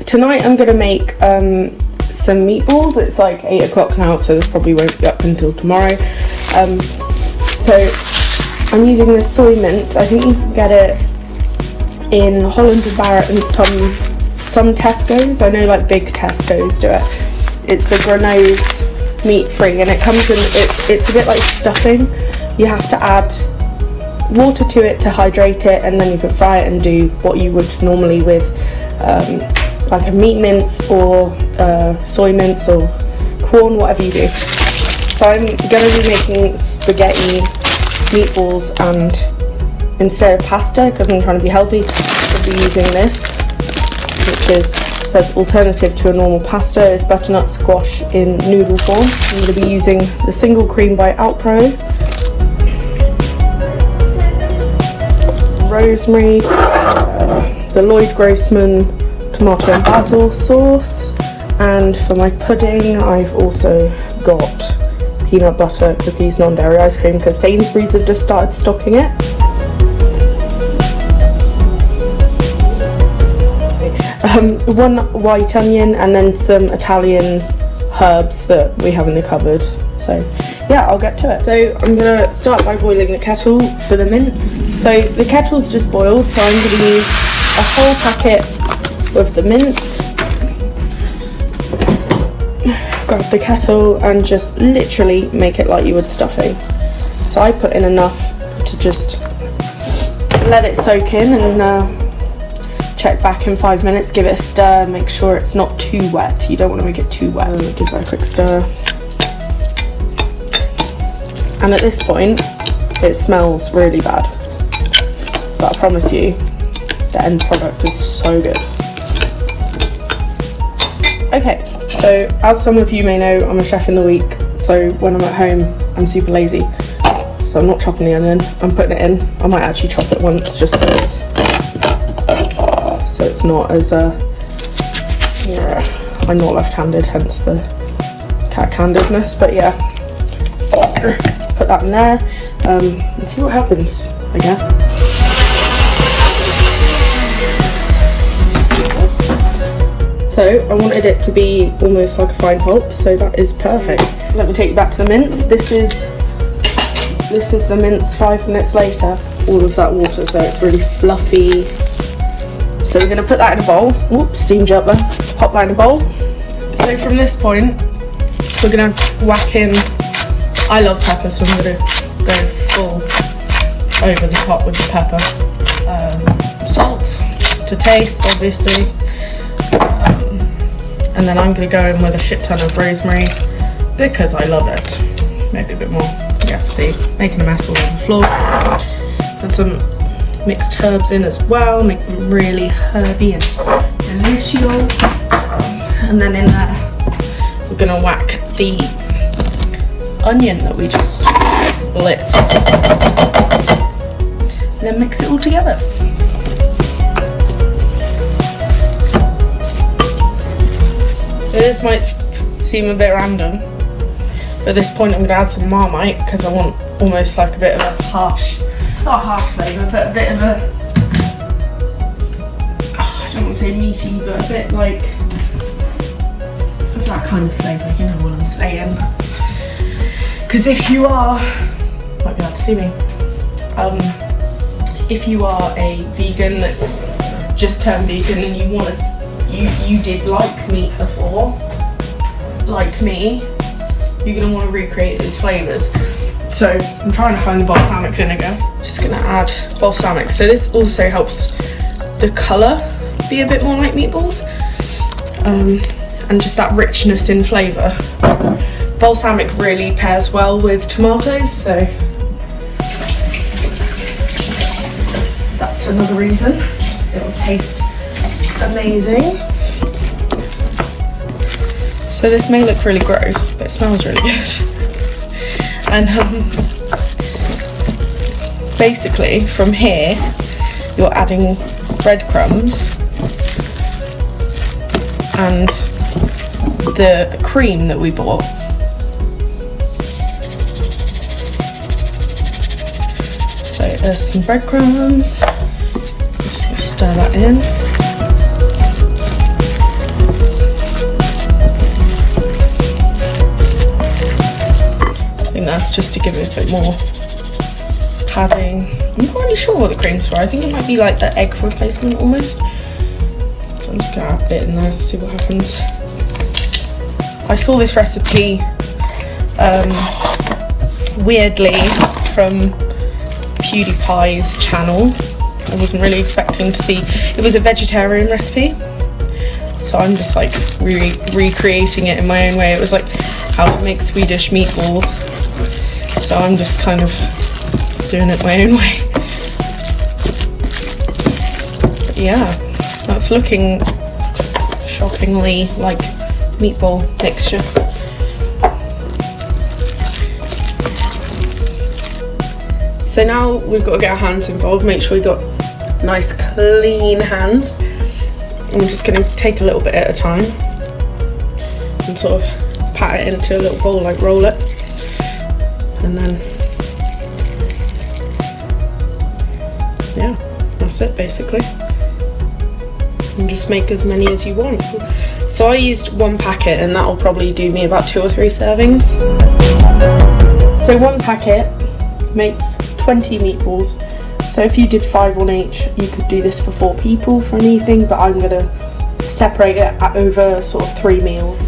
tonight I'm gonna make some meatballs. It's like 8 o'clock now, so this probably won't be up until tomorrow. So I'm using this soy mince. I think you can get it in Holland & Barrett and some Tesco's. I know like big Tesco's do it. It's the granose meat free, and it comes in, it's a bit like stuffing. You have to add water to it to hydrate it, and then you can fry it and do what you would normally with like a meat mince or soy mince or corn, whatever you do. So I'm going to be making spaghetti meatballs, and instead of pasta, because I'm trying to be healthy, I'll be using this, which says alternative to a normal pasta, is butternut squash in noodle form. I'm going to be using the single cream by Alpro, rosemary, the Lloyd Grossman tomato and basil sauce, and for my pudding I've also got peanut butter cookies non-dairy ice cream, because Sainsbury's have just started stocking it. One white onion, and then some Italian herbs that we have in the cupboard. So yeah, I'll get to it. So I'm gonna start by boiling the kettle for the mince. So the kettle's just boiled, so I'm gonna use a whole packet of the mince. Grab the kettle and just literally make it like you would stuffing. So I put in enough to just let it soak in, and check back in 5 minutes, give it a stir, make sure it's not too wet. You don't want to make it too wet. Give that a quick stir. And at this point, it smells really bad, but I promise you, the end product is so good. Okay, so as some of you may know, I'm a chef in the week, so when I'm at home, I'm super lazy. So I'm not chopping the onion, I'm putting it in. I might actually chop it once, just so it's not as, I'm not left-handed, hence the cat-handedness, but yeah. Put that in there, and see what happens, I guess. So I wanted it to be almost like a fine pulp, so that is perfect. Let me take you back to the mince. This is the mince 5 minutes later, all of that water, so it's really fluffy. So we're going to put that in a bowl. Oops, steam jar there. Pop that in a bowl. So from this point, we're going to whack in, I love pepper, so I'm going to go full over the top with the pepper. Salt to taste, obviously. And then I'm going to go in with a shit ton of rosemary, because I love it. Maybe a bit more. Yeah, see, making a mess all over the floor. And some mixed herbs in as well, make them really herby and delicious. And then in there, we're going to whack the onion that we just blitzed. And then mix it all together. So this might seem a bit random, but at this point I'm going to add some Marmite, because I want almost like a bit of a harsh, not a harsh flavour, but a bit of a, I don't want to say meaty, but a bit like of that kind of flavour, you know what I'm saying. Because if you are, might be able to see me, if you are a vegan that's just turned vegan and you want to, you did like meat before, like me, you're going to want to recreate those flavours. So I'm trying to find the balsamic vinegar. Just going to add balsamic. So this also helps the colour be a bit more like meatballs, and just that richness in flavour. Balsamic really pairs well with tomatoes, so that's another reason. It will taste amazing. So this may look really gross, but it smells really good. And basically from here you're adding breadcrumbs and the cream that we bought. So there's some breadcrumbs. I'm just going to stir that in. sauce just to give it a bit more padding. I'm not really sure what the cream's for. I think it might be like the egg replacement almost. So I'm just gonna add a bit in there, see what happens. I saw this recipe weirdly from PewDiePie's channel. I wasn't really expecting to see. It was a vegetarian recipe, so I'm just like recreating it in my own way. It was like how to make Swedish meatballs, so I'm just kind of doing it my own way. But yeah, that's looking shockingly like meatball mixture. So now we've got to get our hands involved, make sure we've got nice clean hands. And we're just going to take a little bit at a time and sort of pat it into a little bowl, like roll it. And then, yeah, that's it basically. And just make as many as you want. So I used 1 packet and that'll probably do me about 2 or 3 servings. So 1 packet makes 20 meatballs. So if you did 5 on each, you could do this for 4 people for an evening, but I'm gonna separate it over sort of 3 meals.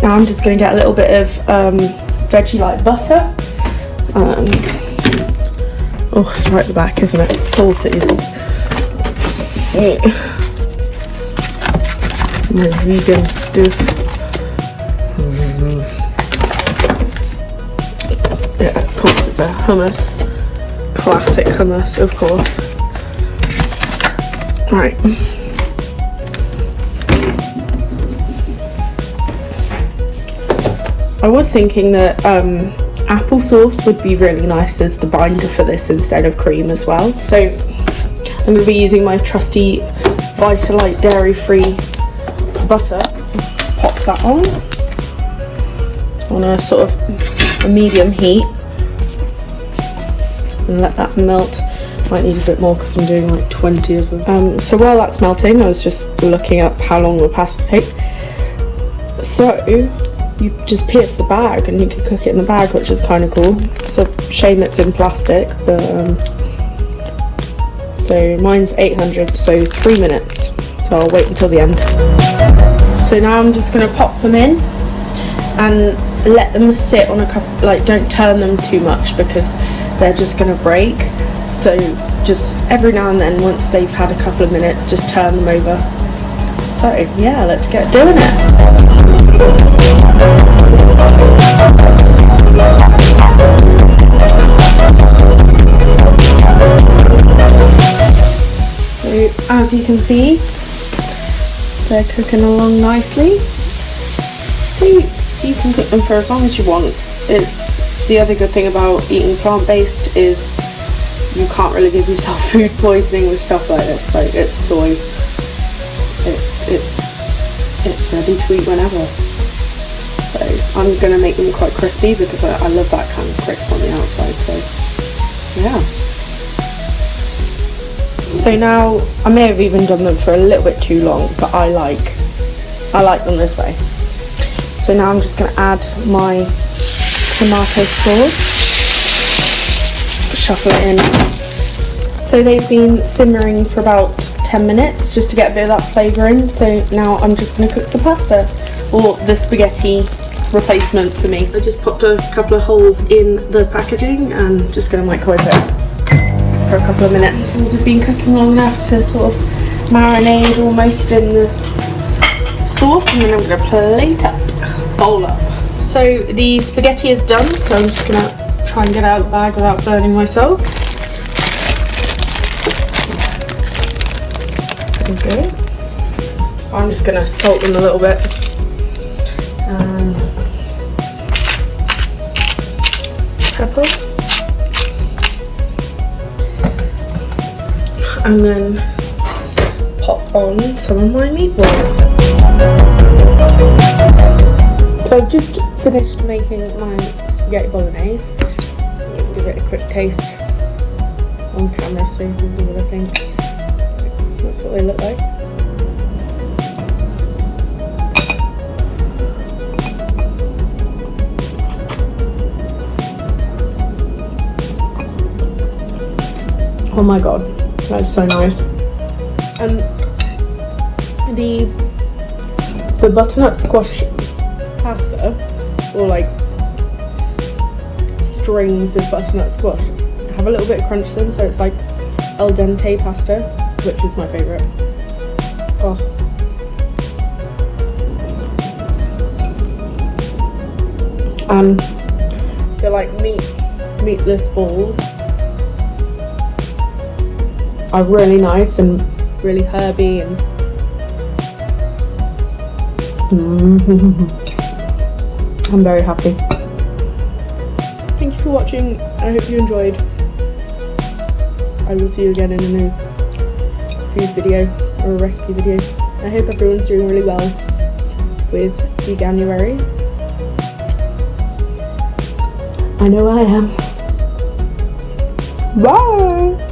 Now I'm just gonna get a little bit of veggie like butter. Oh, it's right at the back, isn't it? Of course it is. My vegan stuff. Yeah, of course it's a hummus. Classic hummus, of course. Right. I was thinking that applesauce would be really nice as the binder for this instead of cream as well. So I'm going to be using my trusty Vitalite dairy-free butter. Pop that on a sort of a medium heat. And let that melt. Might need a bit more because I'm doing like 20 of them. So while that's melting, I was just looking up how long the pasta takes. So you just pierce the bag and you can cook it in the bag, which is kind of cool. It's a shame it's in plastic, but so mine's 800, so 3 minutes. So I'll wait until the end. So now I'm just going to pop them in and let them sit on a couple, like don't turn them too much because they're just going to break. So just every now and then, once they've had a couple of minutes, just turn them over. So yeah, let's get doing it. So as you can see, they're cooking along nicely. So you can cook them for as long as you want. It's the other good thing about eating plant-based is you can't really give yourself food poisoning with stuff like this. Like it's soy, it's ready to eat whenever. So I'm gonna make them quite crispy because I love that kind of crisp on the outside. So yeah. So now I may have even done them for a little bit too long, but I like them this way. So now I'm just gonna add my tomato sauce, shuffle it in. So they've been simmering for about 10 minutes just to get a bit of that flavour in. So now I'm just going to cook the pasta, or the spaghetti replacement for me. I just popped a couple of holes in the packaging and just going to microwave it for a couple of minutes. It's just been cooking long enough to sort of marinate almost in the sauce, and then I'm going to plate up, bowl up. So the spaghetti is done, so I'm just going to try and get out of the bag without burning myself. Okay. I'm just going to salt them a little bit. Pepper. And then pop on some of my meatballs. So I've just finished making my spaghetti bolognese. Give it a quick taste on camera so you can see what I think. That's what they look like. Oh my god, that's so nice. And the butternut squash pasta, or like strings of butternut squash, have a little bit of crunch to them, so it's like al dente pasta, which is my favourite. Oh. And they're like meatless balls are really nice and really herby and I'm very happy. Thank you for watching. I hope you enjoyed. I will see you again in a new food video or a recipe video. I hope everyone's doing really well with January. I know I am. Bye!